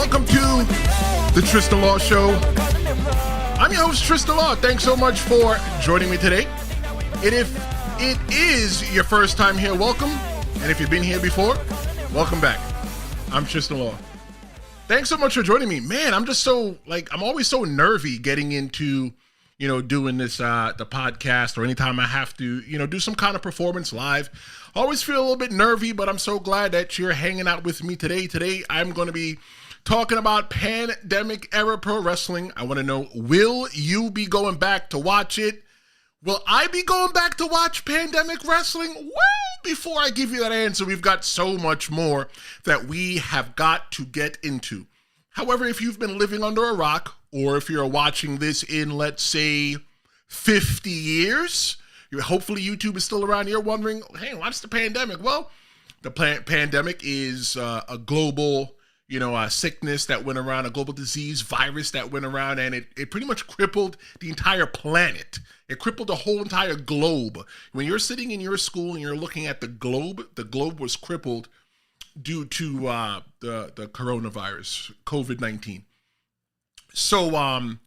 Welcome to the Tristan Law Show. I'm your host, Tristan Law. Thanks so much for joining me today. And if it is your first time here, welcome. And if you've been here before, welcome back. I'm Tristan Law. Thanks so much for joining me. Man, I'm just so, I'm always so nervy getting into, doing this, the podcast, or anytime I have to, do some kind of performance live. I always feel a little bit nervy, but I'm so glad that you're hanging out with me today. Today, I'm going to be talking about pandemic era pro wrestling. I want to know, will you be going back to watch it? Will I be going back to watch pandemic wrestling? Well, before I give you that answer, we've got so much more that we have got to get into. However, if you've been living under a rock, or if you're watching this in, let's say, 50 years, hopefully YouTube is still around here wondering, hey, what's the pandemic? Well, the pandemic is a global sickness that went around, a global disease, virus that went around, and it pretty much crippled the entire planet. It crippled the whole entire globe. When you're sitting in your school and you're looking at the globe was crippled due to the coronavirus, COVID-19. So on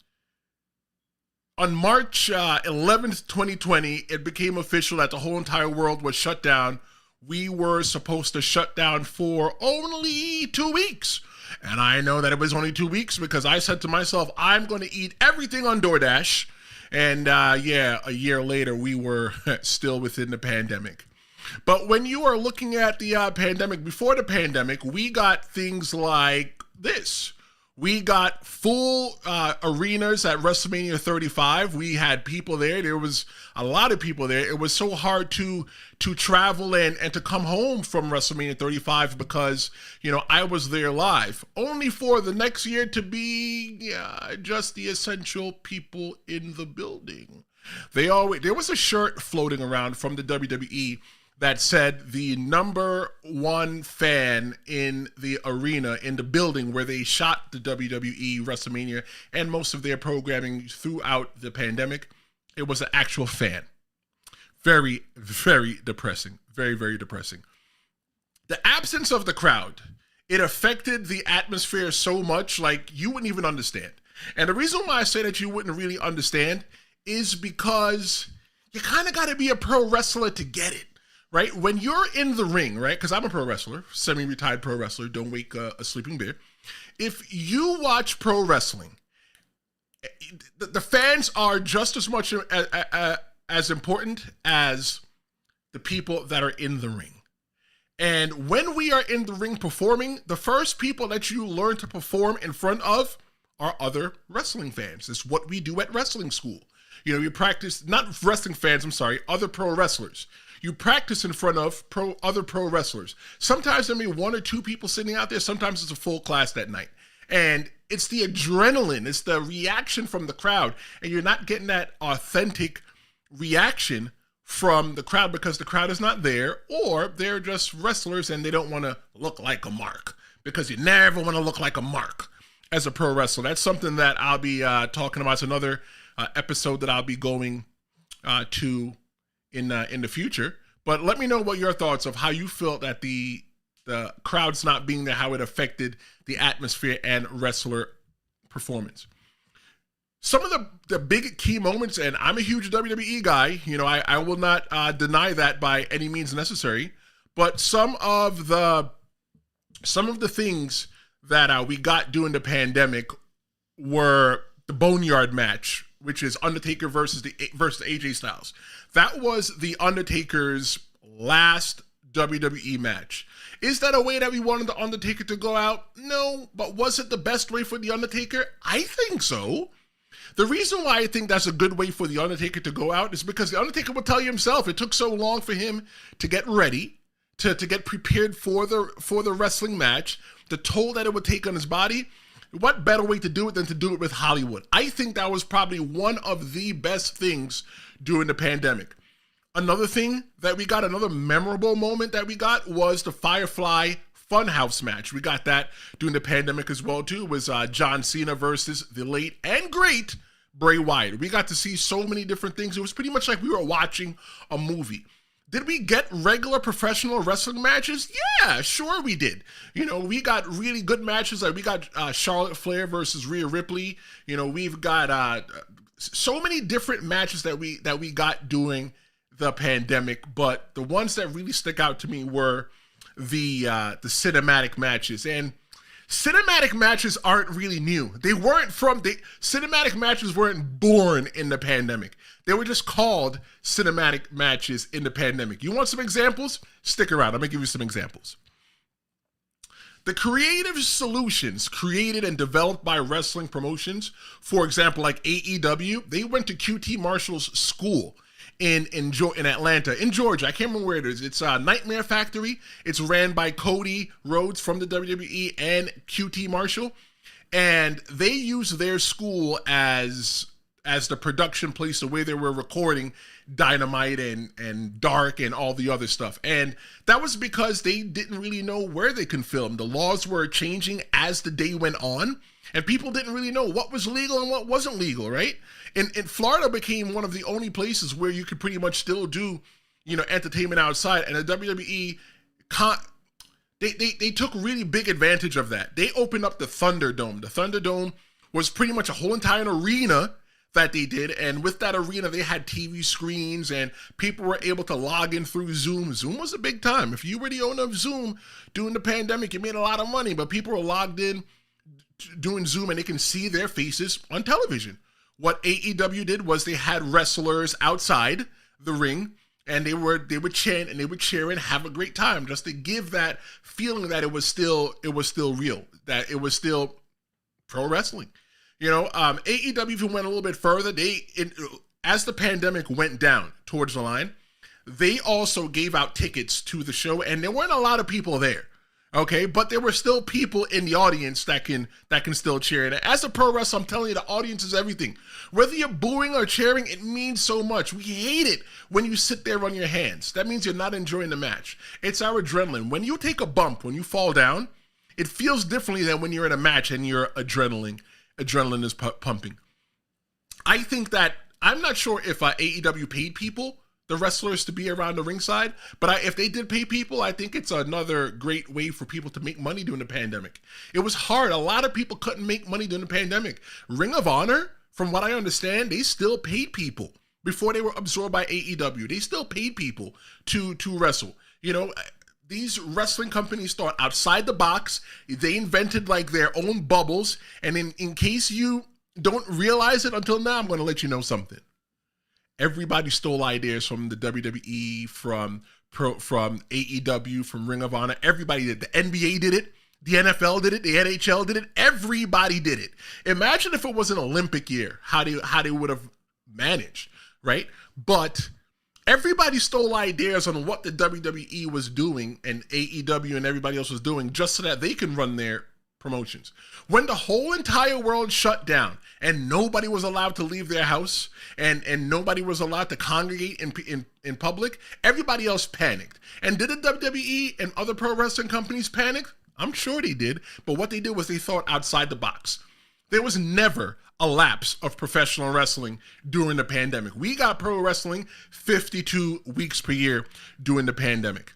March 11th, 2020, it became official that the whole entire world was shut down. We were supposed to shut down for only 2 weeks. And I know that it was only 2 weeks because I said to myself, I'm going to eat everything on DoorDash. And a year later, we were still within the pandemic. But when you are looking at the pandemic, before the pandemic, we got things like this. We got full arenas at WrestleMania 35. We had people there. There was a lot of people there. It was so hard to travel and to come home from WrestleMania 35 because, I was there live. Only for the next year to be just the essential people in the building. There was a shirt floating around from the WWE that said the number one fan in the arena, in the building where they shot the WWE WrestleMania and most of their programming throughout the pandemic, it was an actual fan. Very, very depressing. Very, very depressing. The absence of the crowd, it affected the atmosphere so much, you wouldn't even understand. And the reason why I say that you wouldn't really understand is because you kind of got to be a pro wrestler to get it. Right? When you're in the ring, right? Because I'm a pro wrestler, semi-retired pro wrestler, don't wake a sleeping bear. If you watch pro wrestling, the fans are just as much as important as the people that are in the ring. And when we are in the ring performing, the first people that you learn to perform in front of are other wrestling fans. It's what we do at wrestling school. You practice, not wrestling fans, other pro wrestlers. You practice in front of other pro wrestlers. Sometimes there may be one or two people sitting out there. Sometimes it's a full class that night. And it's the adrenaline. It's the reaction from the crowd. And you're not getting that authentic reaction from the crowd because the crowd is not there, or they're just wrestlers and they don't want to look like a mark, because you never want to look like a mark as a pro wrestler. That's something that I'll be talking about. It's another episode that I'll be going to in the future. But let me know what your thoughts of how you felt that the crowds not being there, how it affected the atmosphere and wrestler performance. Some of the big key moments, and I'm a huge WWE guy, I will not deny that by any means necessary, but some of the things that we got during the pandemic were the Boneyard match, which is Undertaker versus AJ Styles. That was the Undertaker's last WWE match. Is that a way that we wanted the Undertaker to go out? No, but was it the best way for the Undertaker? I think so. The reason why I think that's a good way for the Undertaker to go out is because the Undertaker will tell you himself, it took so long for him to get ready, to get prepared for the wrestling match, the toll that it would take on his body. What better way to do it than to do it with Hollywood? I think that was probably one of the best things during the pandemic. Another thing that we got, another memorable moment that we got, was the Firefly Funhouse match. We got that during the pandemic as well, too. It was John Cena versus the late and great Bray Wyatt. We got to see so many different things. It was pretty much like we were watching a movie. Did we get regular professional wrestling matches? Yeah, sure we did. We got really good matches. Like we got Charlotte Flair versus Rhea Ripley. We've got so many different matches that we got during the pandemic. But the ones that really stick out to me were the cinematic matches. And cinematic matches aren't really new. Cinematic matches weren't born in the pandemic. They were just called cinematic matches in the pandemic. You want some examples? Stick around. I'm going to give you some examples. The creative solutions created and developed by wrestling promotions, for example, like AEW, they went to QT Marshall's school in Atlanta, in Georgia. I can't remember where it is. It's Nightmare Factory. It's ran by Cody Rhodes from the WWE and QT Marshall. And they used their school as the production place, the way they were recording Dynamite and Dark and all the other stuff. And that was because they didn't really know where they can film. The laws were changing as the day went on, and people didn't really know what was legal and what wasn't legal, right? And Florida became one of the only places where you could pretty much still do, entertainment outside. And the WWE, they took really big advantage of that. They opened up the Thunderdome. The Thunderdome was pretty much a whole entire arena that they did, and with that arena they had TV screens and people were able to log in through Zoom. Zoom was a big time. If you were the owner of Zoom during the pandemic, you made a lot of money, but people were logged in doing Zoom and they can see their faces on television. What AEW did was they had wrestlers outside the ring and they would chant and they would cheer and have a great time, just to give that feeling that it was still real, that it was still pro wrestling. AEW even went a little bit further. As the pandemic went down towards the line, they also gave out tickets to the show, and there weren't a lot of people there. Okay, but there were still people in the audience that can still cheer. And as a pro wrestler, I'm telling you, the audience is everything. Whether you're booing or cheering, it means so much. We hate it when you sit there on your hands. That means you're not enjoying the match. It's our adrenaline. When you take a bump, when you fall down, it feels differently than when you're in a match and your adrenaline is pumping. I think that, I'm not sure if AEW paid people, the wrestlers, to be around the ringside, but if they did pay people, I think it's another great way for people to make money during the pandemic. It was hard. A lot of people couldn't make money during the pandemic. Ring of Honor, from what I understand, they still paid people before they were absorbed by AEW. They still paid people to wrestle. These wrestling companies thought outside the box. They invented like their own bubbles. And in case you don't realize it until now, I'm going to let you know something. Everybody stole ideas from the WWE, from AEW, from Ring of Honor. Everybody did. The NBA did it. The NFL did it. The NHL did it. Everybody did it. Imagine if it was an Olympic year, how they would have managed, right? But everybody stole ideas on what the WWE was doing and AEW and everybody else was doing just so that they can run their promotions. When the whole entire world shut down and nobody was allowed to leave their house and nobody was allowed to congregate in public, everybody else panicked. And did the WWE and other pro wrestling companies panic? I'm sure they did. But what they did was they thought outside the box. There was never a lapse of professional wrestling during the pandemic. We got pro wrestling 52 weeks per year during the pandemic.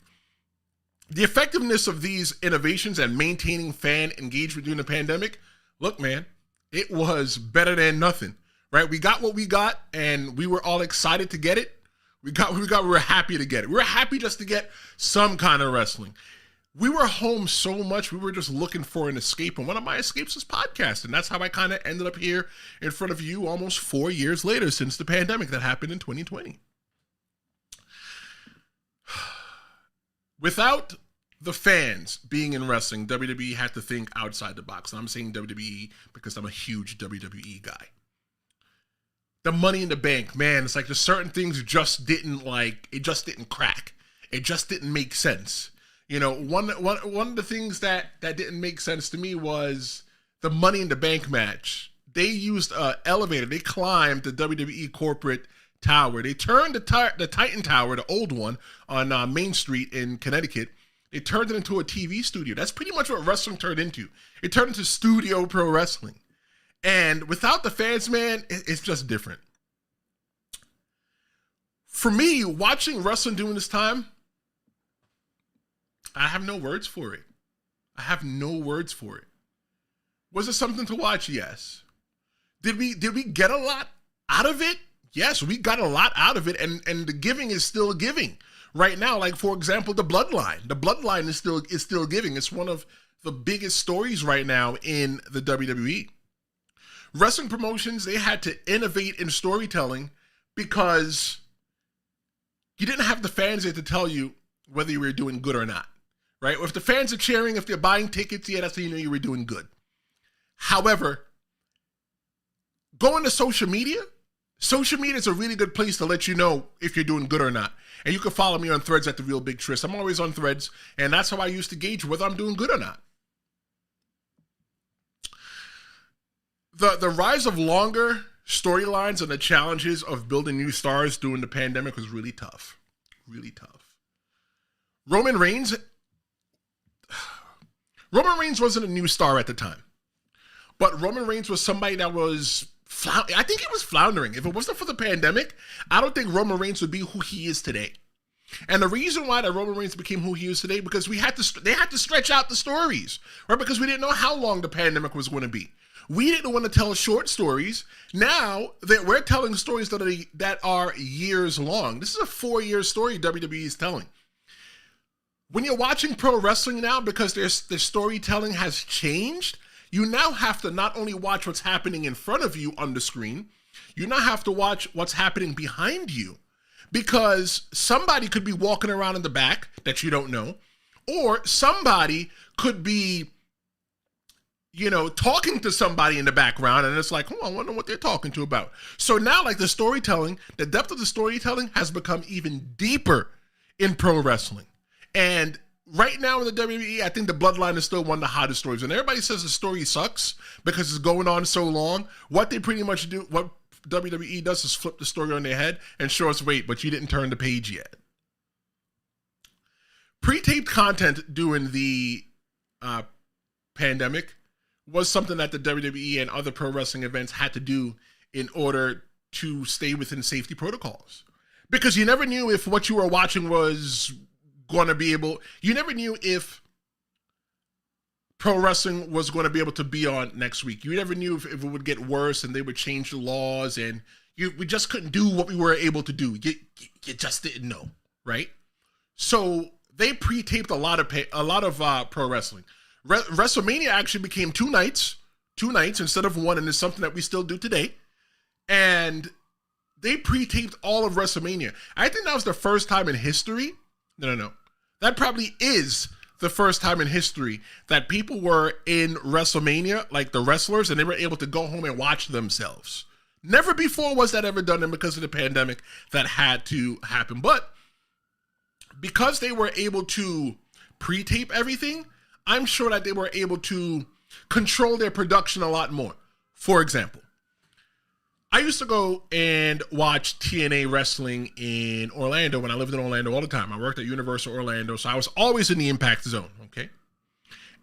The effectiveness of these innovations and maintaining fan engagement during the pandemic, look, man, it was better than nothing, right? We got what we got, and we were all excited to get it. We were happy to get it. We were happy just to get some kind of wrestling. We were home so much, we were just looking for an escape, and one of my escapes was podcasting. That's how I kind of ended up here in front of you almost 4 years later since the pandemic that happened in 2020. Without the fans being in wrestling, WWE had to think outside the box. And I'm saying WWE because I'm a huge WWE guy. The Money in the Bank, man, it's like there's certain things just didn't crack. It just didn't make sense. One of the things that didn't make sense to me was the Money in the Bank match. They used an elevator. They climbed the WWE corporate tower. They turned the Titan Tower, the old one, on Main Street in Connecticut. They turned it into a TV studio. That's pretty much what wrestling turned into. It turned into studio pro wrestling. And without the fans, man, it's just different. For me, watching wrestling during this time, I have no words for it. I have no words for it. Was it something to watch? Yes. Did we get a lot out of it? Yes, we got a lot out of it, and the giving is still giving right now. Like, for example, the Bloodline. The Bloodline is still giving. It's one of the biggest stories right now in the WWE. Wrestling promotions, they had to innovate in storytelling because you didn't have the fans there to tell you whether you were doing good or not, right? If the fans are cheering, if they're buying tickets, yeah, that's how you know you were doing good. However, going to social media is a really good place to let you know if you're doing good or not. And you can follow me on Threads at The Real Big Tris. I'm always on Threads, and that's how I used to gauge whether I'm doing good or not. The rise of longer storylines and the challenges of building new stars during the pandemic was really tough. Really tough. Roman Reigns wasn't a new star at the time. But Roman Reigns was somebody that was, I think he was floundering. If it wasn't for the pandemic, I don't think Roman Reigns would be who he is today. And the reason why that Roman Reigns became who he is today, because they had to stretch out the stories, right? Because we didn't know how long the pandemic was going to be. We didn't want to tell short stories. Now that we're telling stories that are years long. This is a 4-year story WWE is telling. When you're watching pro wrestling now, because their storytelling has changed, you now have to not only watch what's happening in front of you on the screen, you now have to watch what's happening behind you, because somebody could be walking around in the back that you don't know, or somebody could be, talking to somebody in the background, and it's like, I wonder what they're talking to about. So now, like, the depth of the storytelling has become even deeper in pro wrestling. And right now in the WWE, I think the Bloodline is still one of the hottest stories. And everybody says the story sucks because it's going on so long. What they pretty much do, what WWE does, is flip the story on their head and show us, wait, but you didn't turn the page yet. Pre-taped content during the pandemic was something that the WWE and other pro wrestling events had to do in order to stay within safety protocols. Because you never knew if what you were watching was going to be able, you never knew if pro wrestling was going to be able to be on next week. You never knew if it would get worse and they would change the laws, and we just couldn't do what we were able to do. You just didn't know, right? So they pre-taped a lot of pro wrestling. WrestleMania actually became two nights instead of one, and it's something that we still do today. And they pre-taped all of WrestleMania. I think that was the first time in history. No. That probably is the first time in history that people were in WrestleMania, like the wrestlers, and they were able to go home and watch themselves. Never before was that ever done, and because of the pandemic, that had to happen. But because they were able to pre-tape everything, I'm sure that they were able to control their production a lot more. For example, I used to go and watch TNA wrestling in Orlando when I lived in Orlando all the time. I worked at Universal Orlando, so I was always in the Impact Zone, okay?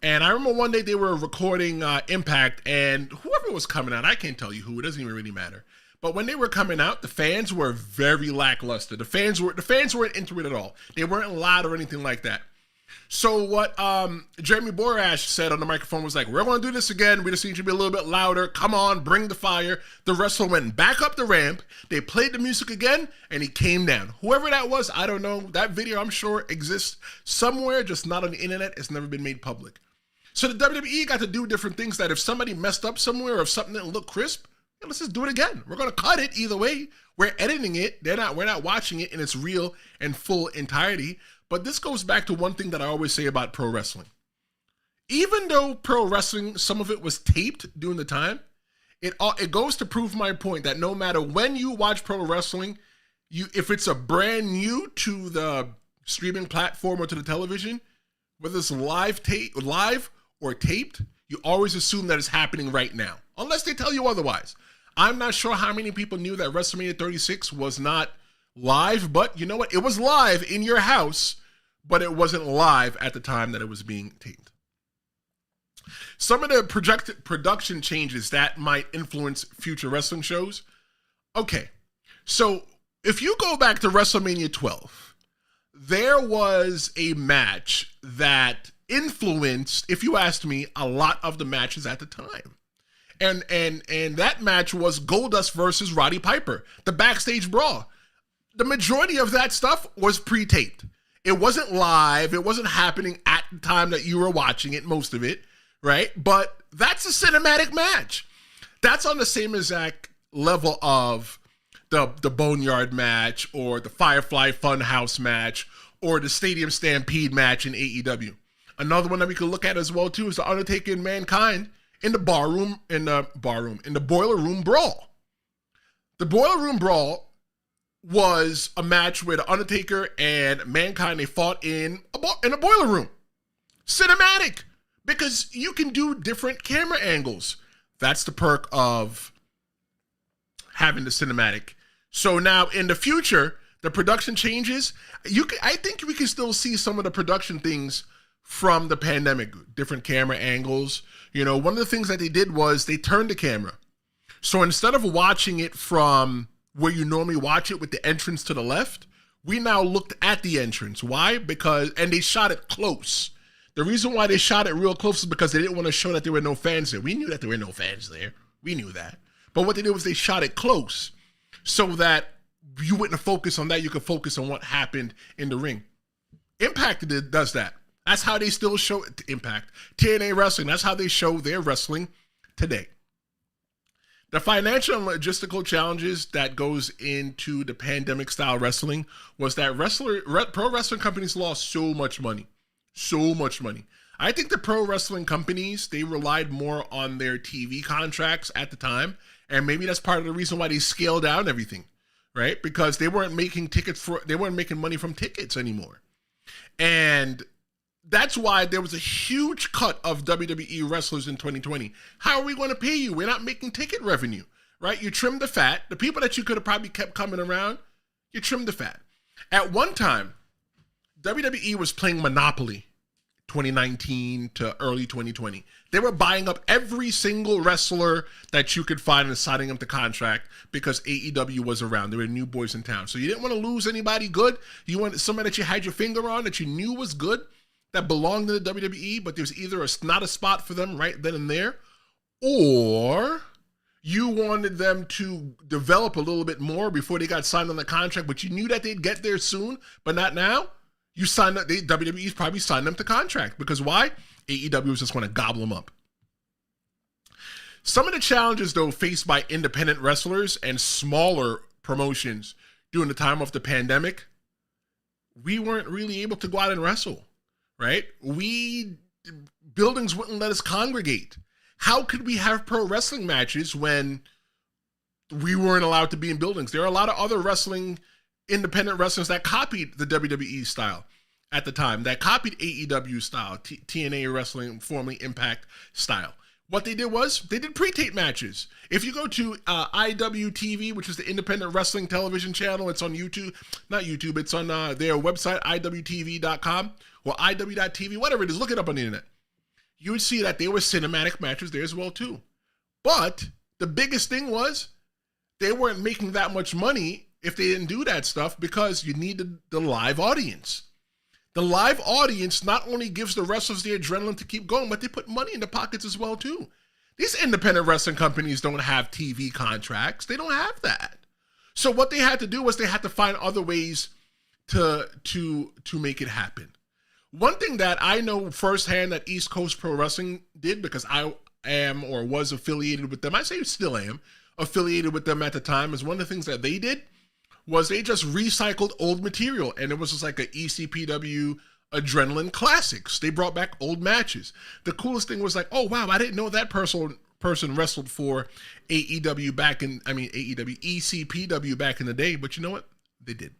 And I remember one day they were recording Impact, and whoever was coming out, I can't tell you who, it doesn't even really matter. But when they were coming out, the fans were very lackluster. The fans weren't into it at all. They weren't loud or anything like that. So what Jeremy Borash said on the microphone was like, we're going to do this again. We just need you to be a little bit louder. Come on, bring the fire. The wrestler went back up the ramp. They played the music again, and he came down. Whoever that was, I don't know. That video, I'm sure, exists somewhere, just not on the internet. It's never been made public. So the WWE got to do different things that if somebody messed up somewhere or if something didn't look crisp, let's just do it again. We're going to cut it either way. We're editing it. We're not watching it in its real and full entirety. But this goes back to one thing that I always say about pro wrestling. Even though pro wrestling, some of it was taped during the time, it goes to prove my point that no matter when you watch pro wrestling, if it's a brand new to the streaming platform or to the television, whether it's live or taped, you always assume that it's happening right now, unless they tell you otherwise. I'm not sure how many people knew that WrestleMania 36 was not live, but you know what? It was live in your house, but it wasn't live at the time that it was being taped. Some of the projected production changes that might influence future wrestling shows. Okay, so If you go back to WrestleMania 12, there was a match that influenced, if you asked me, a lot of the matches at the time. And that match was Goldust versus Roddy Piper, the backstage brawl. The majority of that stuff was pre-taped. It wasn't live. It wasn't happening at the time that you were watching it, most of it, right? But that's a cinematic match. That's on the same exact level of the Boneyard match or the Firefly Funhouse match or the Stadium Stampede match in AEW. Another one that we could look at as well too is the Undertaker and Mankind in the Boiler Room Brawl. The Boiler Room Brawl was a match where the Undertaker and Mankind, they fought in a boiler room. Cinematic, because you can do different camera angles. That's the perk of having the cinematic. So now in the future, the production changes. I think we can still see some of the production things from the pandemic, different camera angles. You know, one of the things that they did was they turned the camera. So instead of watching it from where you normally watch it with the entrance to the left, we now looked at the entrance. Why? And they shot it close. The reason why they shot it real close is because they didn't want to show that there were no fans there. We knew that there were no fans there. We knew that. But what they did was they shot it close so that you wouldn't focus on that. You could focus on what happened in the ring. Impact does that. That's how they still show Impact. TNA Wrestling, that's how they show their wrestling today. The financial and logistical challenges that goes into the pandemic style wrestling was that pro wrestling companies lost so much money. So much money. I think the pro wrestling companies, they relied more on their TV contracts at the time. And maybe that's part of the reason why they scaled down everything, right? Because they weren't making money from tickets anymore. And that's why there was a huge cut of WWE wrestlers in 2020. How are we going to pay you? We're not making ticket revenue, right? You trim the fat. The people that you could have probably kept coming around, you trim the fat. At one time, WWE was playing Monopoly 2019 to early 2020. They were buying up every single wrestler that you could find and signing them to contract because AEW was around. There were new boys in town. So you didn't want to lose anybody good. You wanted somebody that you had your finger on, that you knew was good, that belonged to the WWE, but there's either not a spot for them right then and there, or you wanted them to develop a little bit more before they got signed on the contract, but you knew that they'd get there soon, but not now. You signed up, WWE's probably signed them to contract. Because why? AEW was just going to gobble them up. Some of the challenges, though, faced by independent wrestlers and smaller promotions during the time of the pandemic, we weren't really able to go out and wrestle, right? Buildings wouldn't let us congregate. How could we have pro wrestling matches when we weren't allowed to be in buildings? There are a lot of other independent wrestlers that copied the WWE style at the time, that copied AEW style, TNA Wrestling, formerly Impact style. What they did was they did pre-tape matches. If you go to IWTV, which is the independent wrestling television channel, it's on YouTube, not YouTube, it's on their website, iwtv.com or iw.tv, whatever it is, look it up on the internet. You would see that there were cinematic matches there as well too. But the biggest thing was they weren't making that much money if they didn't do that stuff because you needed the live audience. The live audience not only gives the wrestlers the adrenaline to keep going, but they put money in the pockets as well too. These independent wrestling companies don't have TV contracts. They don't have that. So what they had to do was they had to find other ways to make it happen. One thing that I know firsthand that East Coast Pro Wrestling did, because I am or was affiliated with them, I say still am affiliated with them at the time, is one of the things that they did was they just recycled old material, and it was just like a ECPW Adrenaline Classics. They brought back old matches. The coolest thing was like, oh wow, I didn't know that person wrestled for ECPW back in the day, but you know what? They did.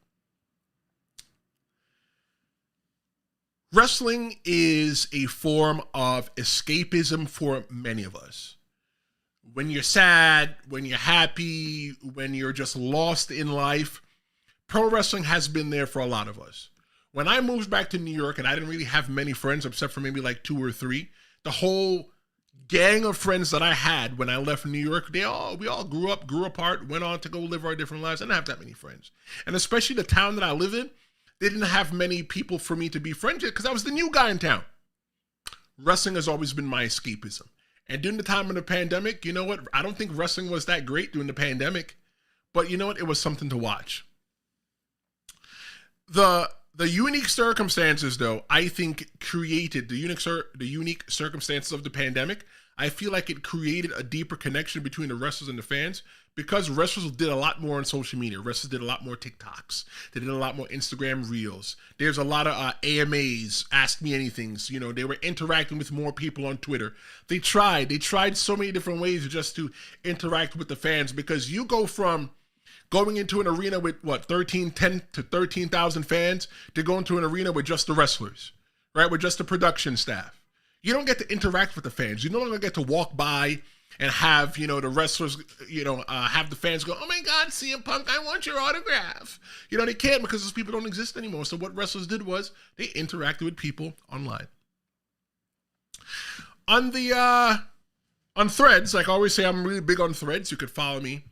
Wrestling is a form of escapism for many of us. When you're sad, when you're happy, when you're just lost in life, pro wrestling has been there for a lot of us. When I moved back to New York and I didn't really have many friends except for maybe like 2 or 3, the whole gang of friends that I had when I left New York, we all grew up, grew apart, went on to go live our different lives. I didn't have that many friends. And especially the town that I live in, they didn't have many people for me to be friends with because I was the new guy in town. Wrestling has always been my escapism. And during the time of the pandemic, you know what? I don't think wrestling was that great during the pandemic, but you know what? It was something to watch. The unique circumstances, though, I think created the unique circumstances of the pandemic. I feel like it created a deeper connection between the wrestlers and the fans because wrestlers did a lot more on social media. Wrestlers did a lot more TikToks. They did a lot more Instagram Reels. There's a lot of AMAs, Ask Me Anythings. You know, they were interacting with more people on Twitter. They tried so many different ways just to interact with the fans because you go from going into an arena with 10 to 13,000 fans to go into an arena with just the wrestlers, right? With just the production staff. You don't get to interact with the fans. You no longer get to walk by and have, the wrestlers, have the fans go, oh my God, CM Punk, I want your autograph. They can't because those people don't exist anymore. So what wrestlers did was they interacted with people online. On Threads, like I always say, I'm really big on Threads. You could follow me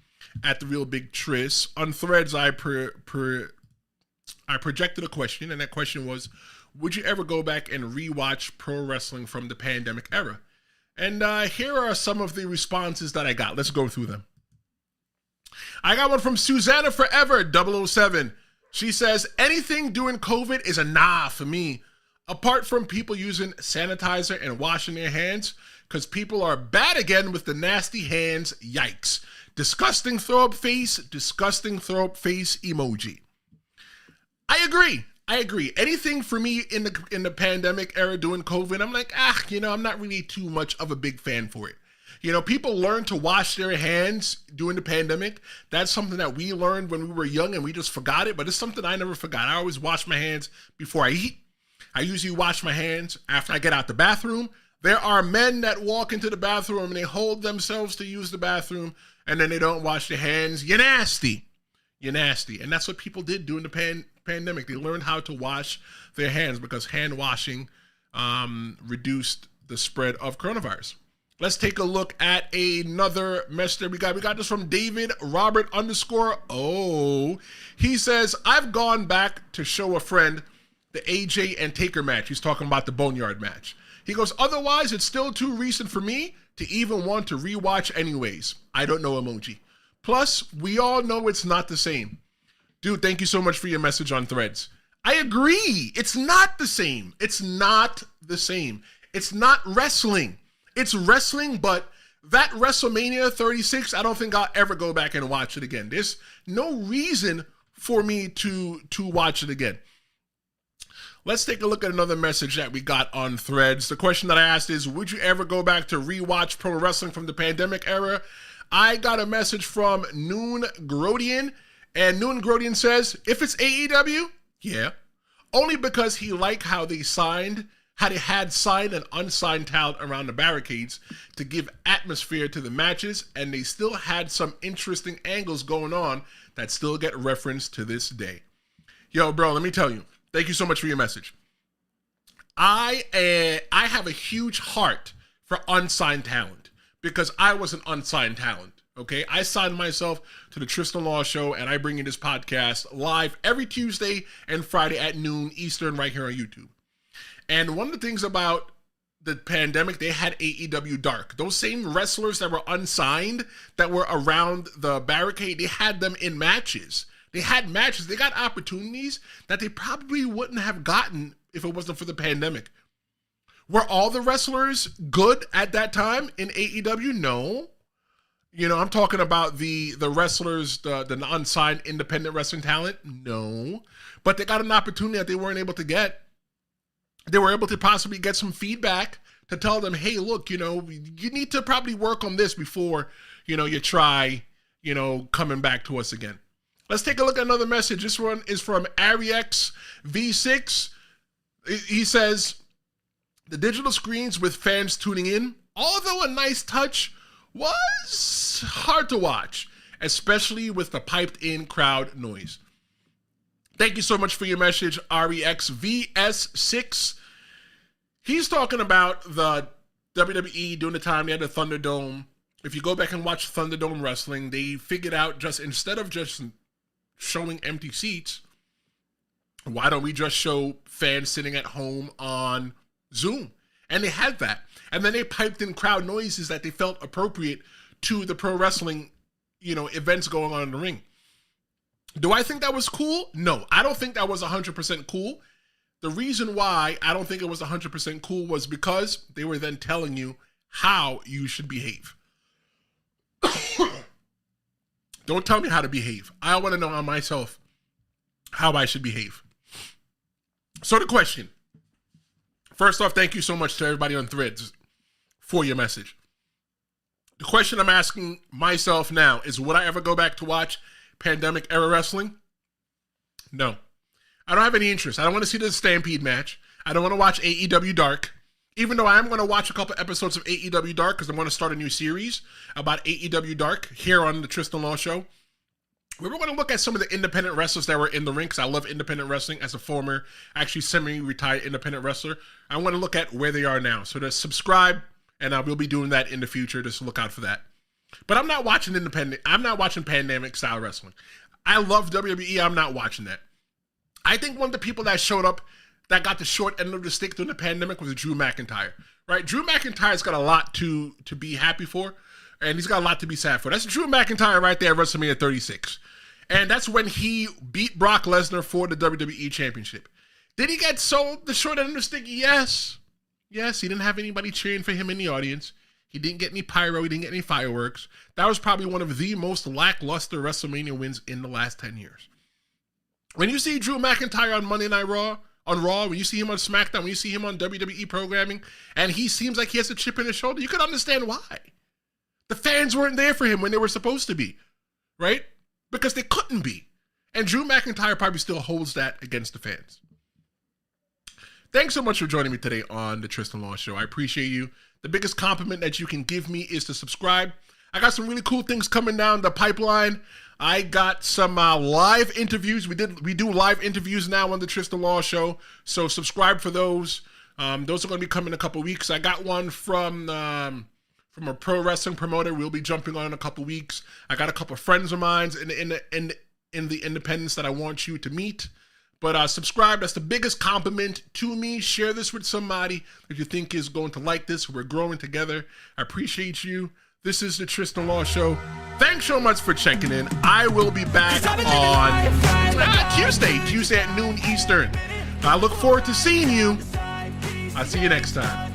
at The Real Big Tris. On Threads, I projected a question, and that question was, would you ever go back and rewatch pro wrestling from the pandemic era? And here are some of the responses that I got. Let's go through them. I got one from Susanna Forever 007. She says, anything during COVID is a nah for me. Apart from people using sanitizer and washing their hands, because people are bad again with the nasty hands. Yikes. Disgusting throw up face emoji. I agree. Anything for me in the pandemic era during COVID, I'm like, I'm not really too much of a big fan for it. People learn to wash their hands during the pandemic. That's something that we learned when we were young and we just forgot it, but it's something I never forgot. I always wash my hands before I eat. I usually wash my hands after I get out the bathroom. There are men that walk into the bathroom and they hold themselves to use the bathroom and then they don't wash their hands. You're nasty. And that's what people did during the pandemic. They learned how to wash their hands because hand washing reduced the spread of coronavirus. Let's take a look at another message that we got. We got this from David Robert _. He says, I've gone back to show a friend the AJ and Taker match. He's talking about the Boneyard match. He goes, otherwise, it's still too recent for me to even want to rewatch anyways. I don't know emoji. Plus, we all know it's not the same. Dude, thank you so much for your message on Threads. I agree. It's not the same. It's not wrestling. It's wrestling, but that WrestleMania 36, I don't think I'll ever go back and watch it again. There's no reason for me to watch it again. Let's take a look at another message that we got on Threads. The question that I asked is, would you ever go back to rewatch pro wrestling from the pandemic era? I got a message from Noon Grodian, and Noon Grodian says, if it's AEW, yeah. Only because he liked how they had signed and unsigned talent around the barricades to give atmosphere to the matches, and they still had some interesting angles going on that still get referenced to this day. Yo, bro, let me tell you. Thank you so much for your message. I have a huge heart for unsigned talent because I was an unsigned talent, okay? I signed myself to the Tristan Law Show, and I bring you this podcast live every Tuesday and Friday at noon Eastern right here on YouTube. And one of the things about the pandemic, they had AEW Dark. Those same wrestlers that were unsigned, that were around the barricade, they had them in matches. They had matches. They got opportunities that they probably wouldn't have gotten if it wasn't for the pandemic. Were all the wrestlers good at that time in AEW? No. I'm talking about the wrestlers, the unsigned independent wrestling talent? No. But they got an opportunity that they weren't able to get. They were able to possibly get some feedback to tell them, hey, look, you need to probably work on this before, you try, coming back to us again. Let's take a look at another message. This one is from Ariex V6. He says, the digital screens with fans tuning in, although a nice touch, was hard to watch, especially with the piped-in crowd noise. Thank you so much for your message, REXVS6. He's talking about the WWE during the time they had the Thunderdome. If you go back and watch Thunderdome wrestling, they figured out just instead of just showing empty seats, why don't we just show fans sitting at home on Zoom? And they had that. And then they piped in crowd noises that they felt appropriate to the pro wrestling, events going on in the ring. Do I think that was cool? No, I don't think that was 100% cool. The reason why I don't think it was 100% cool was because they were then telling you how you should behave. Don't tell me how to behave. I want to know on myself how I should behave. So the question. First off, thank you so much to everybody on Threads for your message. The question I'm asking myself now is, would I ever go back to watch Pandemic Era Wrestling? No. I don't have any interest. I don't want to see the Stampede match. I don't want to watch AEW Dark. Even though I am going to watch a couple episodes of AEW Dark because I'm going to start a new series about AEW Dark here on the Tristan Law Show. We're going to look at some of the independent wrestlers that were in the ring because I love independent wrestling as a former, actually semi-retired independent wrestler. I want to look at where they are now. So to subscribe, and I will be doing that in the future. Just look out for that. But I'm not watching independent. I'm not watching pandemic style wrestling. I love WWE. I'm not watching that. I think one of the people that showed up that got the short end of the stick during the pandemic was Drew McIntyre, right? Drew McIntyre's got a lot to be happy for, and he's got a lot to be sad for. That's Drew McIntyre right there at WrestleMania 36. And that's when he beat Brock Lesnar for the WWE Championship. Did he get sold the short end of the stick? Yes. Yes, he didn't have anybody cheering for him in the audience. He didn't get any pyro. He didn't get any fireworks. That was probably one of the most lackluster WrestleMania wins in the last 10 years. When you see Drew McIntyre on Monday Night Raw, on Raw, when you see him on SmackDown, when you see him on WWE programming, and he seems like he has a chip in his shoulder, you can understand why. The fans weren't there for him when they were supposed to be, right? Because they couldn't be. And Drew McIntyre probably still holds that against the fans. Thanks so much for joining me today on the Tristan Law Show. I appreciate you. The biggest compliment that you can give me is to subscribe. I got some really cool things coming down the pipeline. I got some live interviews. We do live interviews now on the Tristan Law Show, so subscribe for those. Those are going to be coming in a couple weeks. I got one from a pro wrestling promoter. We'll be jumping on in a couple weeks. I got a couple of friends of mine in the independents that I want you to meet. But subscribe. That's the biggest compliment to me. Share this with somebody that you think is going to like this. We're growing together. I appreciate you. This is the Tristan Law Show. Thanks so much for checking in. I will be back on Tuesday at noon Eastern. I look forward to seeing you. I'll see you next time.